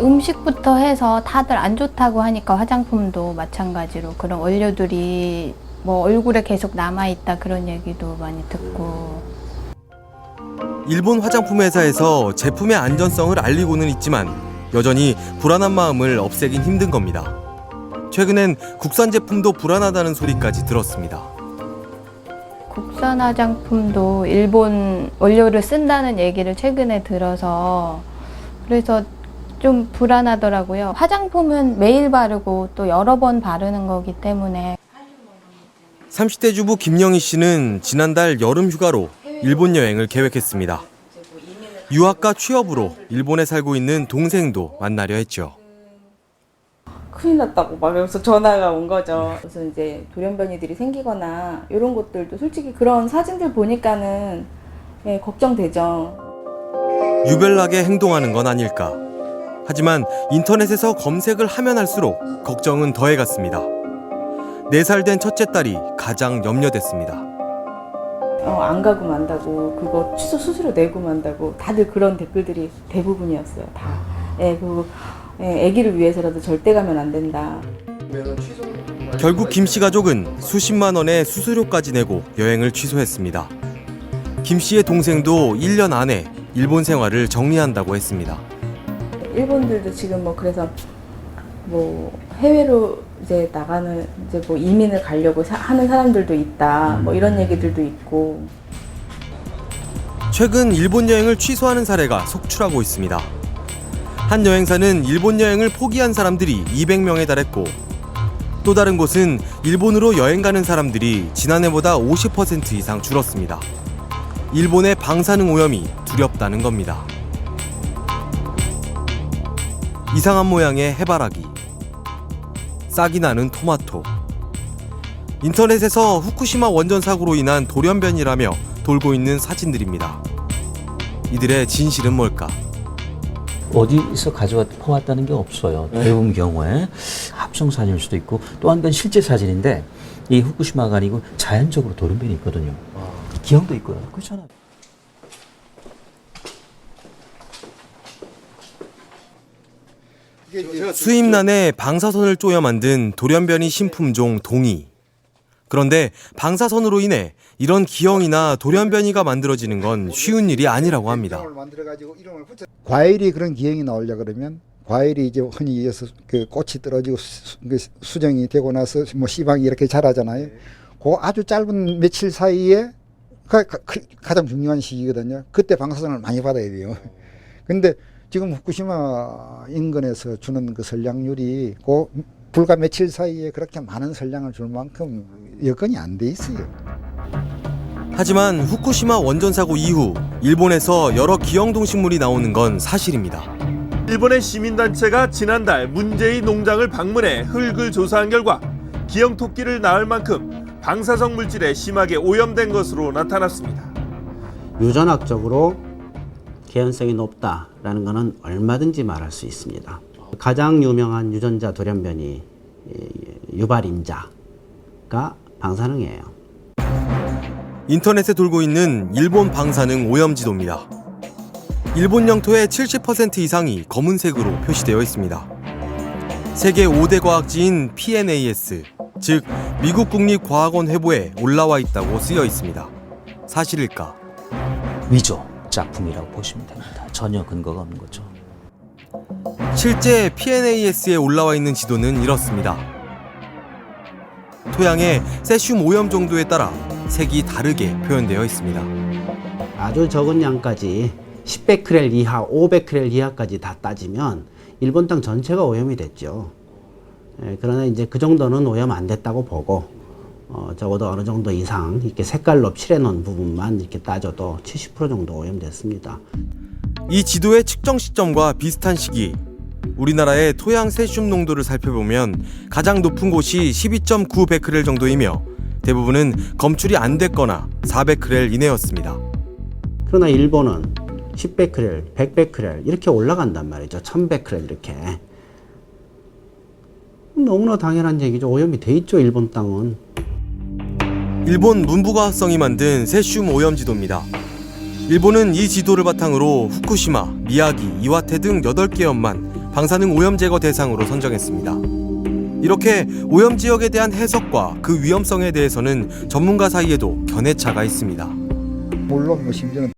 음식부터 해서 다들 안 좋다고 하니까 화장품도 마찬가지로 그런 원료들이 뭐 얼굴에 계속 남아있다 그런 얘기도 많이 듣고. 일본 화장품 회사에서 제품의 안전성을 알리고는 있지만 여전히 불안한 마음을 없애긴 힘든 겁니다. 최근엔 국산 제품도 불안하다는 소리까지 들었습니다. 국산 화장품도 일본 원료를 쓴다는 얘기를 최근에 들어서 그래서 좀 불안하더라고요. 화장품은 매일 바르고 또 여러 번 바르는 거기 때문에. 30대 주부 김영희 씨는 지난달 여름 휴가로 일본 여행을 계획했습니다. 유학과 취업으로 일본에 살고 있는 동생도 만나려 했죠. 큰일 났다고 막 이러면서 전화가 온 거죠. 그래서 이제 돌연변이들이 생기거나 이런 것들도 솔직히 그런 사진들 보니까는 걱정되죠. 유별나게 행동하는 건 아닐까. 하지만 인터넷에서 검색을 하면 할수록 걱정은 더해갔습니다. 4살 된 첫째 딸이 가장 염려됐습니다. 안 가고 만다고, 그거 취소 수수료 내고 만다고, 다들 그런 댓글들이 대부분이었어요. 다. 그리고 아기를 위해서라도 절대 가면 안 된다. 결국 김 씨 가족은 수십만 원의 수수료까지 내고 여행을 취소했습니다. 김 씨의 동생도 1년 안에 일본 생활을 정리한다고 했습니다. 일본들도 지금 뭐 그래서 뭐 해외로 이제 나가는 이제 뭐 이민을 가려고 하는 사람들도 있다. 뭐 이런 얘기들도 있고. 최근 일본 여행을 취소하는 사례가 속출하고 있습니다. 한 여행사는 일본 여행을 포기한 사람들이 200명에 달했고 또 다른 곳은 일본으로 여행 가는 사람들이 지난해보다 50% 이상 줄었습니다. 일본의 방사능 오염이 두렵다는 겁니다. 이상한 모양의 해바라기, 싹이 나는 토마토. 인터넷에서 후쿠시마 원전 사고로 인한 돌연변이라며 돌고 있는 사진들입니다. 이들의 진실은 뭘까? 어디서 퍼왔다는 게 없어요. 대부분 경우에 합성 사진일 수도 있고 또 한 건 실제 사진인데 이 후쿠시마가 아니고 자연적으로 돌연변이 있거든요. 기형도 있고요. 그렇잖아요. 수입란에 방사선을 쪼여 만든 돌연변이 신품종 동이. 그런데 방사선으로 인해 이런 기형이나 돌연변이가 만들어지는 건 쉬운 일이 아니라고 합니다. 과일이 그런 기형이 나오려 그러면 과일이 이제 흔히 이어서 그 꽃이 떨어지고 수정이 되고 나서 뭐 씨방이 이렇게 자라잖아요. 그 아주 짧은 며칠 사이에 가장 중요한 시기거든요. 그때 방사선을 많이 받아야 돼요. 근데 지금 후쿠시마 인근에서 주는 그 선량률이 그 불과 며칠 사이에 그렇게 많은 선량을 줄 만큼 여건이 안 돼 있어요. 하지만 후쿠시마 원전 사고 이후 일본에서 여러 기형 동식물이 나오는 건 사실입니다. 일본의 시민단체가 지난달 문재인 농장을 방문해 흙을 조사한 결과 기형 토끼를 낳을 만큼 방사성 물질에 심하게 오염된 것으로 나타났습니다. 유전학적으로 개연성이 높다라는 것은 얼마든지 말할 수 있습니다. 가장 유명한 유전자 돌연변이 유발임자가 방사능이에요. 인터넷에 돌고 있는 일본 방사능 오염 지도입니다. 일본 영토의 70% 이상이 검은색으로 표시되어 있습니다. 세계 5대 과학지인 PNAS, 즉 미국 국립과학원 회보에 올라와 있다고 쓰여 있습니다. 사실일까? 위조 작품이라고 보시면 됩니다. 전혀 근거가 없는 거죠. 실제 PNAS에 올라와 있는 지도는 이렇습니다. 토양의 세슘 오염 정도에 따라 색이 다르게 표현되어 있습니다. 아주 적은 양까지 10베크렐 이하, 5베크렐 이하까지 다 따지면 일본 땅 전체가 오염이 됐죠. 그러나 이제 그 정도는 오염 안 됐다고 보고 적어도 어느 정도 이상 이렇게 색깔로 칠해놓은 부분만 이렇게 따져도 70% 정도 오염됐습니다. 이 지도의 측정 시점과 비슷한 시기, 우리나라의 토양 세슘 농도를 살펴보면 가장 높은 곳이 12.9 베크렐 정도이며 대부분은 검출이 안 됐거나 4베크렐 이내였습니다. 그러나 일본은 10베크렐, 100베크렐 이렇게 올라간단 말이죠. 1000베크렐 이렇게. 너무나 당연한 얘기죠. 오염이 돼 있죠, 일본 땅은. 일본 문부과학성이 만든 세슘 오염 지도입니다. 일본은 이 지도를 바탕으로 후쿠시마, 미야기, 이와테 등 8개 현만 방사능 오염 제거 대상으로 선정했습니다. 이렇게 오염 지역에 대한 해석과 그 위험성에 대해서는 전문가 사이에도 견해차가 있습니다. 물론 뭐 심지어는